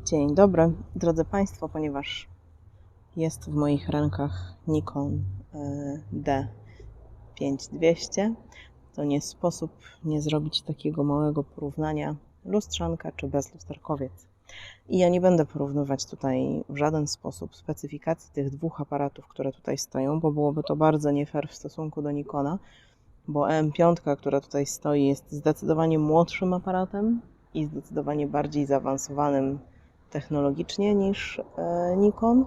Dzień dobry, drodzy Państwo, ponieważ jest w moich rękach Nikon D5200, to nie sposób nie zrobić takiego małego porównania lustrzanka czy bezlusterkowiec. I ja nie będę porównywać tutaj w żaden sposób specyfikacji tych dwóch aparatów, które tutaj stoją, bo byłoby to bardzo nie fair w stosunku do Nikona, bo EM5, która tutaj stoi, jest zdecydowanie młodszym aparatem i zdecydowanie bardziej zaawansowanym technologicznie niż Nikon,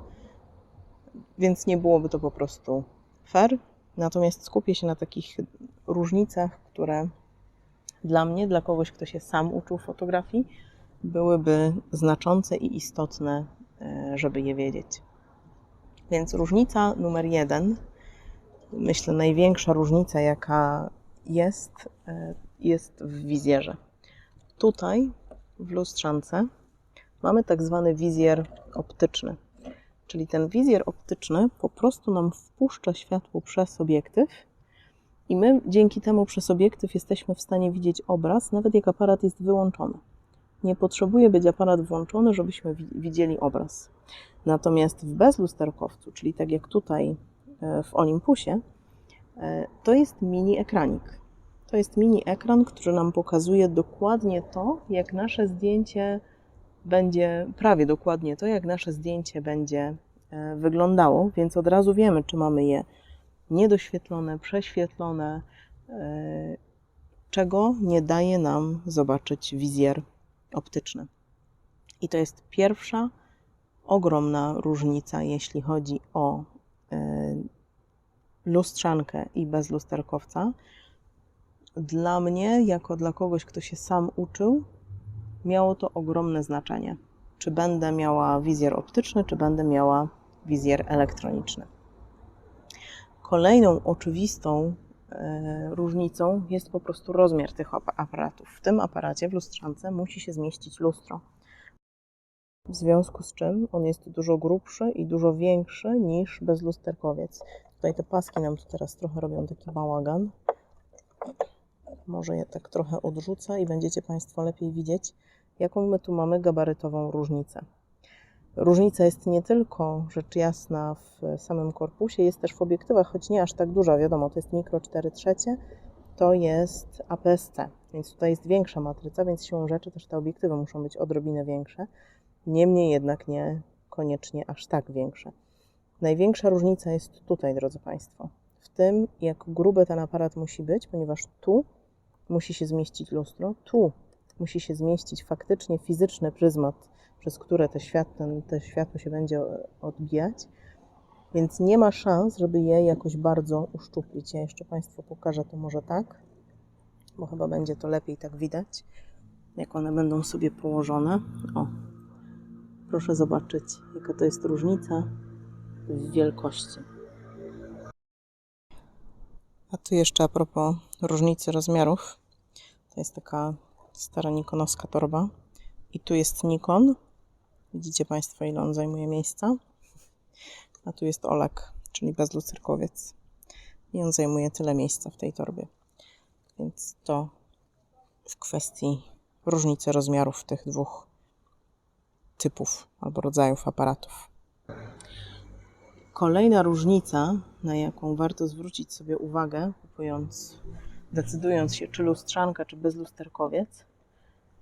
więc nie byłoby to po prostu fair. Natomiast skupię się na takich różnicach, które dla mnie, dla kogoś, kto się sam uczył fotografii, byłyby znaczące i istotne, żeby je wiedzieć. Więc różnica numer 1, myślę największa różnica jaka jest w wizjerze. Tutaj w lustrzance mamy tak zwany wizjer optyczny, czyli ten wizjer optyczny po prostu nam wpuszcza światło przez obiektyw i my dzięki temu przez obiektyw jesteśmy w stanie widzieć obraz, nawet jak aparat jest wyłączony. Nie potrzebuje być aparat włączony, żebyśmy widzieli obraz. Natomiast w bezlusterkowcu, czyli tak jak tutaj w Olympusie, to jest mini ekranik. To jest mini ekran, który nam pokazuje dokładnie to, jak nasze zdjęcie będzie, prawie dokładnie to, jak nasze zdjęcie będzie wyglądało, więc od razu wiemy, czy mamy je niedoświetlone, prześwietlone, czego nie daje nam zobaczyć wizjer optyczny. I to jest pierwsza ogromna różnica, jeśli chodzi o lustrzankę i bezlusterkowca. Dla mnie, jako dla kogoś, kto się sam uczył, miało to ogromne znaczenie. Czy będę miała wizjer optyczny, czy będę miała wizjer elektroniczny. Kolejną oczywistą różnicą jest po prostu rozmiar tych aparatów. W tym aparacie, w lustrzance, musi się zmieścić lustro. W związku z czym on jest dużo grubszy i dużo większy niż bezlusterkowiec. Tutaj te paski nam tu teraz trochę robią taki bałagan. Może je tak trochę odrzucę i będziecie Państwo lepiej widzieć, jaką my tu mamy gabarytową różnicę. Różnica jest nie tylko, rzecz jasna, w samym korpusie, jest też w obiektywach, choć nie aż tak duża, wiadomo, to jest mikro 4/3, to jest APS-C, więc tutaj jest większa matryca, więc siłą rzeczy też te obiektywy muszą być odrobinę większe, niemniej jednak nie koniecznie aż tak większe. Największa różnica jest tutaj, drodzy Państwo, w tym, jak gruby ten aparat musi być, ponieważ tu musi się zmieścić lustro, tu musi się zmieścić faktycznie fizyczny pryzmat, przez które te światło się będzie odbijać, więc nie ma szans, żeby je jakoś bardzo uszczuplić. Ja jeszcze Państwu pokażę to może tak, bo chyba będzie to lepiej tak widać, jak one będą sobie położone. O, proszę zobaczyć, jaka to jest różnica w wielkości. A tu jeszcze a propos różnicy rozmiarów, to jest taka stara nikonowska torba i tu jest Nikon. Widzicie Państwo, ile on zajmuje miejsca. A tu jest Olek, czyli bezlusterkowiec. I on zajmuje tyle miejsca w tej torbie. Więc to w kwestii różnicy rozmiarów tych dwóch typów albo rodzajów aparatów. Kolejna różnica, na jaką warto zwrócić sobie uwagę, decydując się, czy lustrzanka, czy bezlusterkowiec,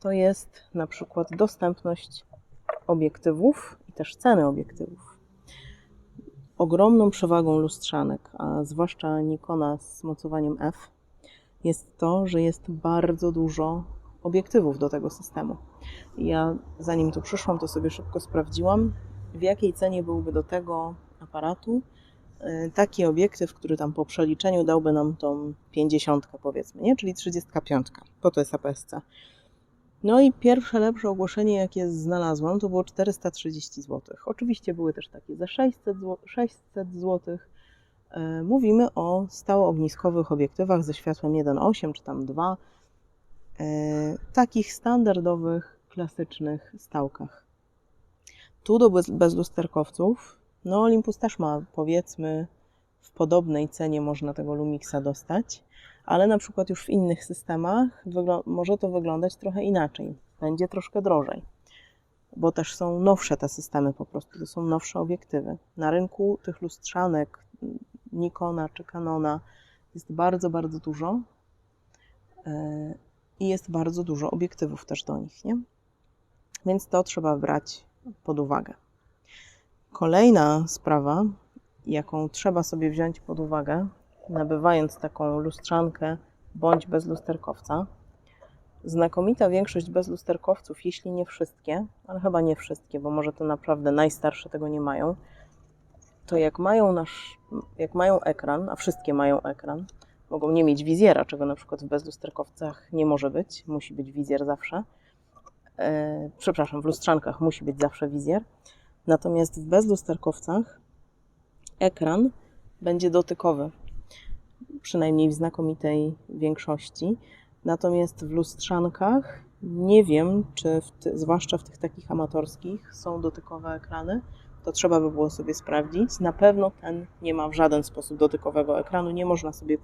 to jest na przykład dostępność obiektywów i też ceny obiektywów. Ogromną przewagą lustrzanek, a zwłaszcza Nikona z mocowaniem f, jest to, że jest bardzo dużo obiektywów do tego systemu. Ja zanim tu przyszłam, to sobie szybko sprawdziłam, w jakiej cenie byłby do tego aparatu taki obiektyw, który tam po przeliczeniu dałby nam tą 50 powiedzmy, nie? Czyli 35, bo to jest APS-C. No i pierwsze lepsze ogłoszenie, jakie znalazłam, to było 430 zł. Oczywiście były też takie za 600 zł. Mówimy o stałoogniskowych obiektywach ze światłem 1.8 czy tam 2. Takich standardowych, klasycznych stałkach. Tu do bezlusterkowców, no Olympus też ma, powiedzmy, w podobnej cenie można tego Lumixa dostać, ale na przykład już w innych systemach może to wyglądać trochę inaczej. Będzie troszkę drożej. bo też są nowsze te systemy po prostu, to są nowsze obiektywy. Na rynku tych lustrzanek Nikona czy Canona jest bardzo, bardzo dużo i jest bardzo dużo obiektywów też do nich, nie? Więc to trzeba brać pod uwagę. Kolejna sprawa, jaką trzeba sobie wziąć pod uwagę, nabywając taką lustrzankę bądź bez lusterkowca, znakomita większość bezlusterkowców, jeśli nie wszystkie, ale chyba nie wszystkie, bo może to naprawdę najstarsze tego nie mają, to jak mają ekran, a wszystkie mają ekran, mogą nie mieć wizjera, czego na przykład w bezlusterkowcach nie może być, musi być wizjer zawsze. Przepraszam, w lustrzankach musi być zawsze wizjer. Natomiast w bezlusterkowcach ekran będzie dotykowy, przynajmniej w znakomitej większości. Natomiast w lustrzankach nie wiem, czy zwłaszcza w tych takich amatorskich są dotykowe ekrany. To trzeba by było sobie sprawdzić. Na pewno ten nie ma w żaden sposób dotykowego ekranu. Nie można sobie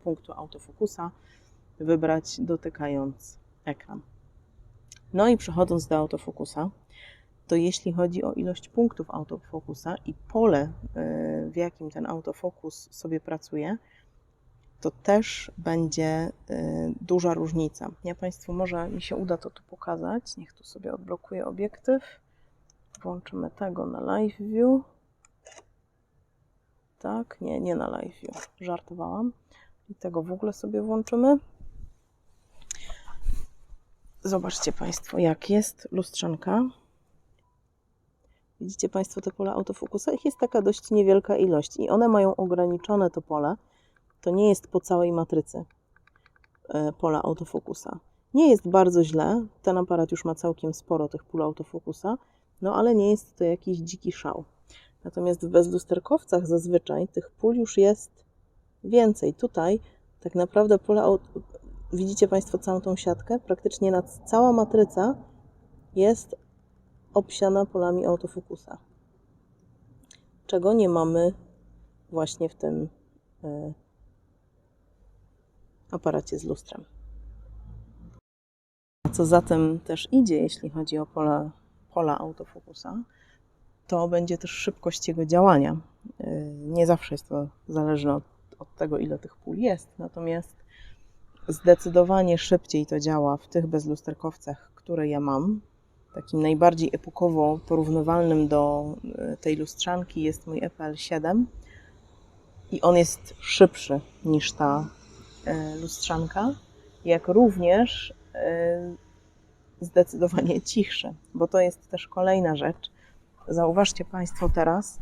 punktu autofokusa wybrać dotykając ekran. No i przechodząc do autofokusa, to jeśli chodzi o ilość punktów autofokusa i pole, w jakim ten autofokus sobie pracuje, to też będzie duża różnica. Ja Państwu może mi się uda to tu pokazać. Niech tu sobie odblokuję obiektyw. Włączymy tego na Live View. Tak, nie na Live View. Żartowałam. I tego w ogóle sobie włączymy. Zobaczcie Państwo, jak jest lustrzanka. Widzicie Państwo te pola autofokusa? Ich jest taka dość niewielka ilość i one mają ograniczone to pole. To nie jest po całej matrycy pola autofokusa. Nie jest bardzo źle. Ten aparat już ma całkiem sporo tych pól autofokusa, no ale nie jest to jakiś dziki szał. Natomiast w bezlusterkowcach zazwyczaj tych pól już jest więcej. Tutaj tak naprawdę widzicie Państwo całą tą siatkę? Praktycznie cała matryca jest obsiana polami autofokusa, czego nie mamy właśnie w tym aparacie z lustrem. A co za tym też idzie, jeśli chodzi o pola autofokusa, to będzie też szybkość jego działania. Nie zawsze jest to zależne od tego, ile tych pól jest, natomiast zdecydowanie szybciej to działa w tych bezlusterkowcach, które ja mam. Takim najbardziej epokowo porównywalnym do tej lustrzanki jest mój EPL7 i on jest szybszy niż ta lustrzanka, jak również zdecydowanie cichszy, bo to jest też kolejna rzecz. Zauważcie Państwo teraz,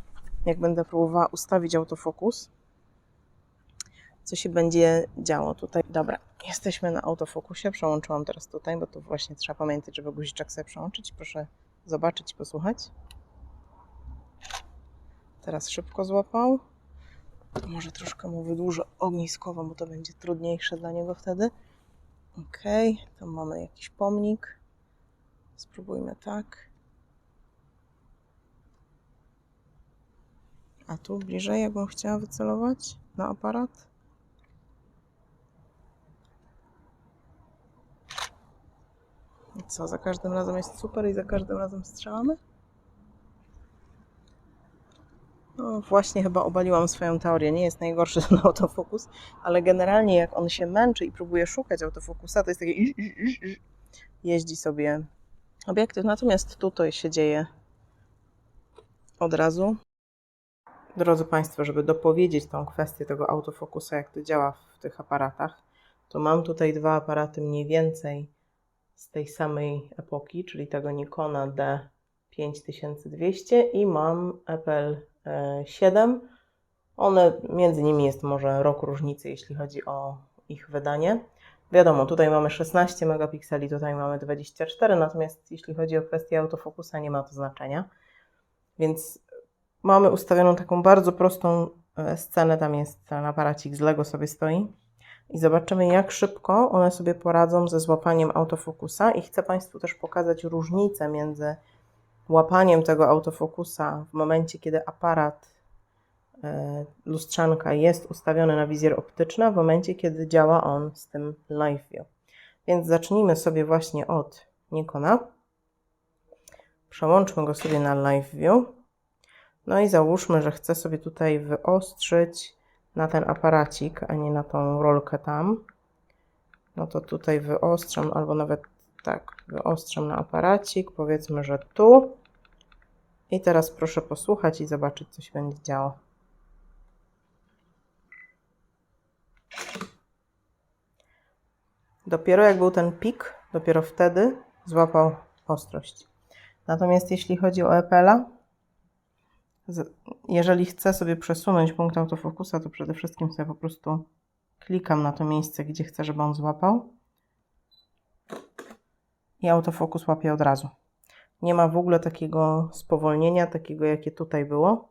jak będę próbowała ustawić autofokus, co się będzie działo tutaj. Dobra, jesteśmy na autofokusie, przełączyłam teraz tutaj, bo tu właśnie trzeba pamiętać, żeby guziczek sobie przełączyć. Proszę zobaczyć i posłuchać. Teraz szybko złapał. To może troszkę mu wydłużę ogniskowo, bo to będzie trudniejsze dla niego wtedy. Ok, tam mamy jakiś pomnik. Spróbujmy tak. A tu bliżej, jakbym chciała wycelować na aparat. I co, za każdym razem jest super i za każdym razem strzelamy? No właśnie chyba obaliłam swoją teorię. Nie jest najgorszy ten autofokus, ale generalnie jak on się męczy i próbuje szukać autofokusa, to jest takie jeździ sobie obiektyw. Natomiast tutaj się dzieje od razu. Drodzy Państwo, żeby dopowiedzieć tą kwestię tego autofokusa, jak to działa w tych aparatach, to mam tutaj dwa aparaty mniej więcej z tej samej epoki, czyli tego Nikona D5200 i mam EPL7. One, między nimi jest może rok różnicy, jeśli chodzi o ich wydanie. Wiadomo, tutaj mamy 16 megapikseli, tutaj mamy 24, natomiast jeśli chodzi o kwestię autofokusa, nie ma to znaczenia. Więc mamy ustawioną taką bardzo prostą scenę, tam jest ten aparacik z Lego sobie stoi. I zobaczymy, jak szybko one sobie poradzą ze złapaniem autofokusa. I chcę Państwu też pokazać różnicę między łapaniem tego autofokusa w momencie, kiedy aparat, lustrzanka jest ustawiony na wizjer optyczny, a w momencie, kiedy działa on z tym Live View. Więc zacznijmy sobie właśnie od Nikona. Przełączmy go sobie na Live View. No i załóżmy, że chcę sobie tutaj wyostrzyć na ten aparacik, a nie na tą rolkę tam. No to tutaj wyostrzam, albo nawet tak, wyostrzam na aparacik, powiedzmy, że tu. I teraz proszę posłuchać i zobaczyć, co się będzie działo. Dopiero jak był ten pik, dopiero wtedy złapał ostrość. Natomiast jeśli chodzi o Epela, jeżeli chcę sobie przesunąć punkt autofokusa, to przede wszystkim sobie po prostu klikam na to miejsce, gdzie chcę, żeby on złapał. I autofokus łapie od razu. Nie ma w ogóle takiego spowolnienia, takiego jakie tutaj było.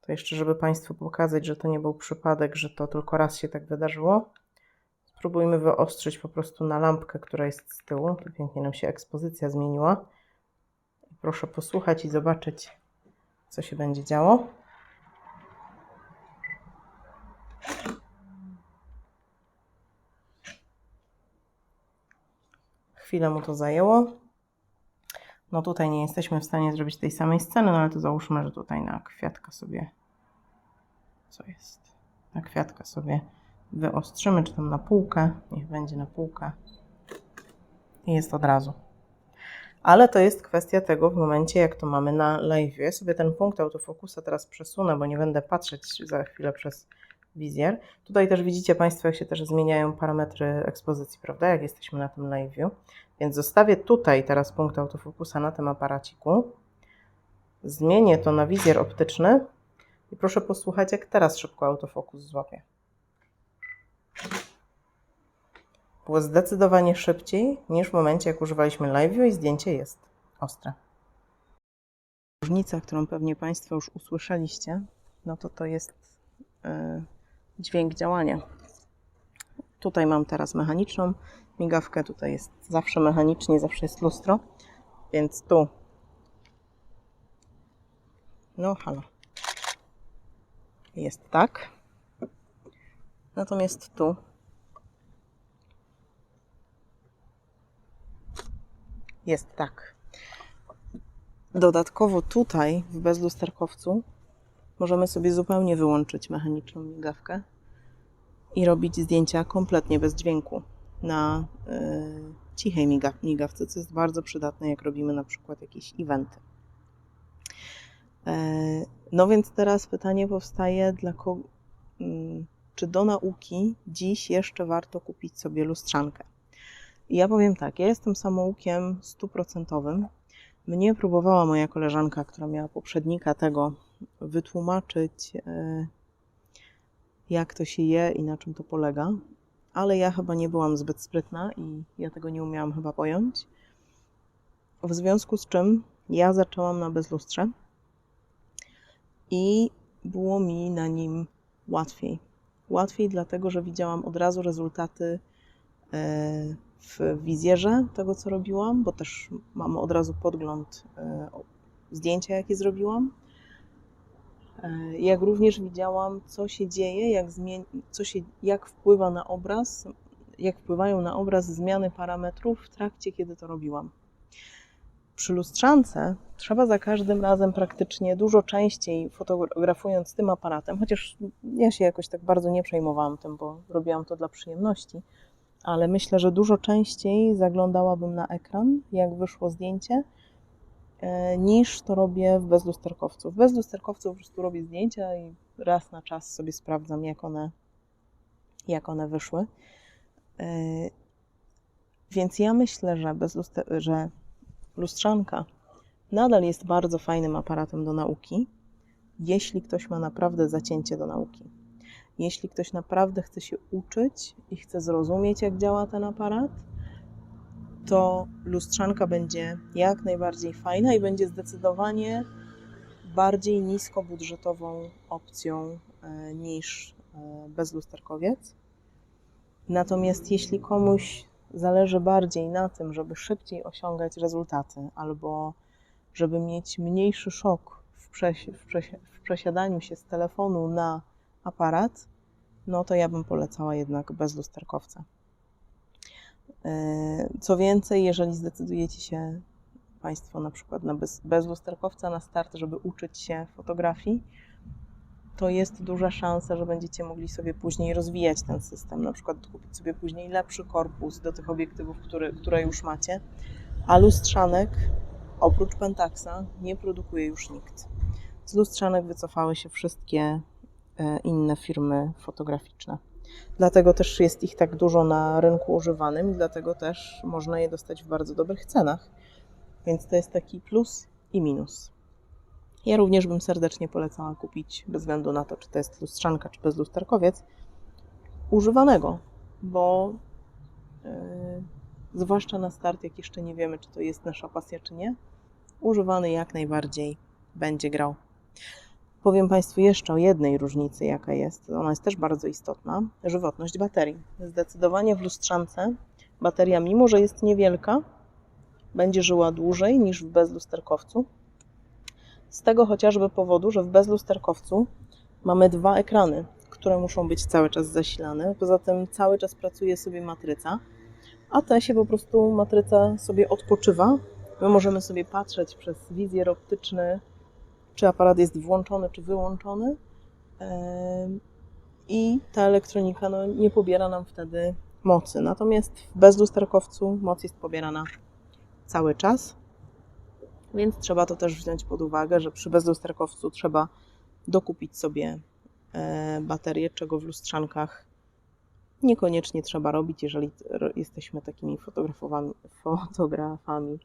To jeszcze, żeby Państwu pokazać, że to nie był przypadek, że to tylko raz się tak wydarzyło. Spróbujmy wyostrzyć po prostu na lampkę, która jest z tyłu. Tu pięknie nam się ekspozycja zmieniła. Proszę posłuchać i zobaczyć, co się będzie działo. Chwilę mu to zajęło. No tutaj nie jesteśmy w stanie zrobić tej samej sceny, no ale to załóżmy, że tutaj na kwiatka sobie... Co jest? Na kwiatka sobie wyostrzymy, czy tam na półkę. Niech będzie na półkę. I jest od razu. Ale to jest kwestia tego w momencie, jak to mamy na live. Ja sobie ten punkt autofokusa teraz przesunę, bo nie będę patrzeć za chwilę przez wizjer. Tutaj też widzicie Państwo, jak się też zmieniają parametry ekspozycji, prawda? Jak jesteśmy na tym live. Więc zostawię tutaj teraz punkt autofokusa na tym aparaciku. Zmienię to na wizjer optyczny i proszę posłuchać, jak teraz szybko autofokus złapie. Było zdecydowanie szybciej niż w momencie, jak używaliśmy live i zdjęcie jest ostre. Różnica, którą pewnie Państwo już usłyszeliście, no to jest dźwięk działania. Tutaj mam teraz mechaniczną migawkę, tutaj jest zawsze mechanicznie, zawsze jest lustro, więc tu, no halo, jest tak, natomiast tu jest tak. Dodatkowo tutaj w bezlusterkowcu możemy sobie zupełnie wyłączyć mechaniczną migawkę i robić zdjęcia kompletnie bez dźwięku na cichej migawce, co jest bardzo przydatne, jak robimy na przykład jakieś eventy. No więc teraz pytanie powstaje, czy do nauki dziś jeszcze warto kupić sobie lustrzankę? I ja powiem tak, ja jestem samoukiem 100%. Mnie próbowała moja koleżanka, która miała poprzednika tego, wytłumaczyć, jak to się je i na czym to polega, ale ja chyba nie byłam zbyt sprytna i ja tego nie umiałam chyba pojąć. W związku z czym ja zaczęłam na bezlustrze i było mi na nim łatwiej. Łatwiej dlatego, że widziałam od razu rezultaty w wizjerze tego, co robiłam, bo też mam od razu podgląd zdjęcia, jakie zrobiłam. Jak również widziałam, co się dzieje, jak wpływa na obraz, jak wpływają na obraz zmiany parametrów w trakcie, kiedy to robiłam. Przy lustrzance trzeba za każdym razem praktycznie dużo częściej fotografując tym aparatem, chociaż ja się jakoś tak bardzo nie przejmowałam tym, bo robiłam to dla przyjemności, ale myślę, że dużo częściej zaglądałabym na ekran, jak wyszło zdjęcie, niż to robię w bezlusterkowcu. W bezlusterkowcu po prostu robię zdjęcia i raz na czas sobie sprawdzam, jak one wyszły. Więc ja myślę, że lustrzanka nadal jest bardzo fajnym aparatem do nauki, jeśli ktoś ma naprawdę zacięcie do nauki. Jeśli ktoś naprawdę chce się uczyć i chce zrozumieć, jak działa ten aparat, to lustrzanka będzie jak najbardziej fajna i będzie zdecydowanie bardziej niskobudżetową opcją niż bezlusterkowiec. Natomiast jeśli komuś zależy bardziej na tym, żeby szybciej osiągać rezultaty albo żeby mieć mniejszy szok w przesiadaniu się z telefonu na aparat, no to ja bym polecała jednak bezlusterkowca. Co więcej, jeżeli zdecydujecie się Państwo na przykład bez lusterkowca na start, żeby uczyć się fotografii, to jest duża szansa, że będziecie mogli sobie później rozwijać ten system, na przykład kupić sobie później lepszy korpus do tych obiektywów, które już macie, a lustrzanek oprócz Pentaxa nie produkuje już nikt. Z lustrzanek wycofały się wszystkie inne firmy fotograficzne. Dlatego też jest ich tak dużo na rynku używanym i dlatego też można je dostać w bardzo dobrych cenach. Więc to jest taki plus i minus. Ja również bym serdecznie polecała kupić, bez względu na to, czy to jest lustrzanka, czy bezlusterkowiec, używanego, bo zwłaszcza na start, jak jeszcze nie wiemy, czy to jest nasza pasja, czy nie, używany jak najbardziej będzie grał. Powiem Państwu jeszcze o jednej różnicy, jaka jest. Ona jest też bardzo istotna. Żywotność baterii. Zdecydowanie w lustrzance bateria, mimo że jest niewielka, będzie żyła dłużej niż w bezlusterkowcu. Z tego chociażby powodu, że w bezlusterkowcu mamy 2 ekrany, które muszą być cały czas zasilane. Poza tym cały czas pracuje sobie matryca, a te się po prostu matryca sobie odpoczywa. My możemy sobie patrzeć przez wizjer optyczny, czy aparat jest włączony, czy wyłączony i ta elektronika nie pobiera nam wtedy mocy. Natomiast w bezlusterkowcu moc jest pobierana cały czas, więc trzeba to też wziąć pod uwagę, że przy bezlusterkowcu trzeba dokupić sobie baterię, czego w lustrzankach niekoniecznie trzeba robić, jeżeli jesteśmy takimi fotografami.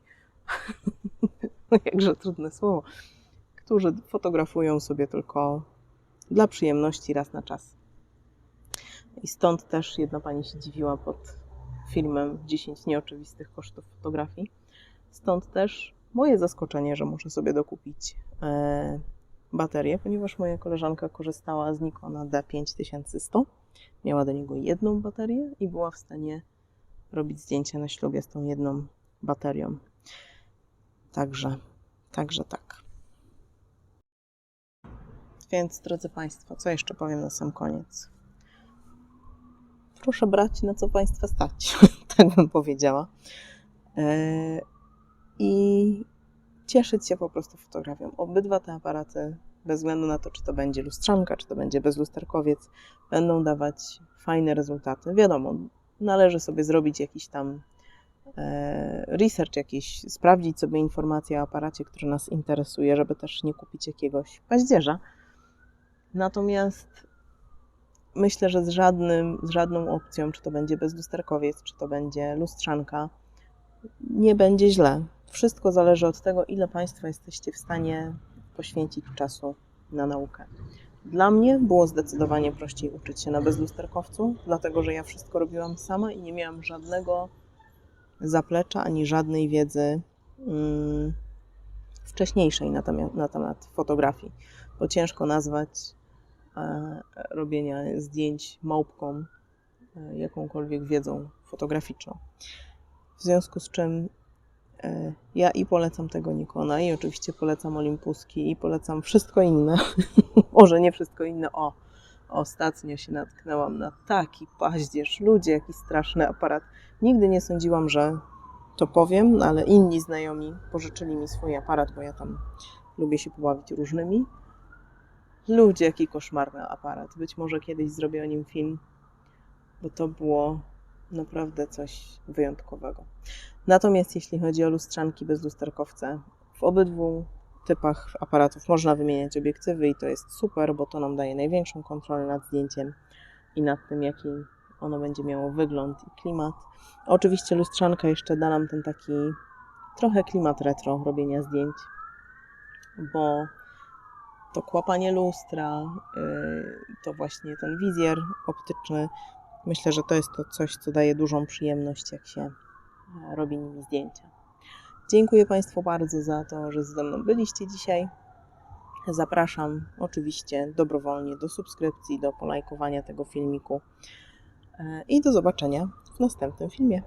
Jakże trudne słowo, którzy fotografują sobie tylko dla przyjemności raz na czas. I stąd też jedna pani się dziwiła pod filmem 10 nieoczywistych kosztów fotografii. Stąd też moje zaskoczenie, że muszę sobie dokupić baterię, ponieważ moja koleżanka korzystała z Nikona D5100. Miała do niego jedną baterię i była w stanie robić zdjęcia na ślubie z tą jedną baterią. Także tak. Więc, drodzy Państwo, co jeszcze powiem na sam koniec? Proszę brać, na co Państwa stać, tak bym powiedziała. I cieszyć się po prostu fotografią. Obydwa te aparaty, bez względu na to, czy to będzie lustrzanka, czy to będzie bezlusterkowiec, będą dawać fajne rezultaty. Wiadomo, należy sobie zrobić jakiś tam research, sprawdzić sobie informacje o aparacie, który nas interesuje, żeby też nie kupić jakiegoś paździerza. Natomiast myślę, że z żadną opcją, czy to będzie bezlusterkowiec, czy to będzie lustrzanka, nie będzie źle. Wszystko zależy od tego, ile Państwo jesteście w stanie poświęcić czasu na naukę. Dla mnie było zdecydowanie prościej uczyć się na bezlusterkowcu, dlatego że ja wszystko robiłam sama i nie miałam żadnego zaplecza, ani żadnej wiedzy wcześniejszej na temat fotografii, bo ciężko nazwać robienia zdjęć małpką jakąkolwiek wiedzą fotograficzną. W związku z czym ja i polecam tego Nikona, i oczywiście polecam Olympuski, i polecam wszystko inne. Może nie wszystko inne. Ostatnio się natknęłam na taki paździerz. Ludzie, jaki straszny aparat. Nigdy nie sądziłam, że to powiem, ale inni znajomi pożyczyli mi swój aparat, bo ja tam lubię się pobawić różnymi. Ludzie, jaki koszmarny aparat. Być może kiedyś zrobię o nim film, bo to było naprawdę coś wyjątkowego. Natomiast jeśli chodzi o lustrzanki bezlusterkowce, w obydwu typach aparatów można wymieniać obiektywy i to jest super, bo to nam daje największą kontrolę nad zdjęciem i nad tym, jaki ono będzie miało wygląd i klimat. Oczywiście lustrzanka jeszcze da nam ten taki trochę klimat retro robienia zdjęć, bo to kłapanie lustra, to właśnie ten wizjer optyczny, myślę, że to jest to coś, co daje dużą przyjemność, jak się robi nimi zdjęcia. Dziękuję Państwu bardzo za to, że ze mną byliście dzisiaj. Zapraszam oczywiście dobrowolnie do subskrypcji, do polajkowania tego filmiku i do zobaczenia w następnym filmie.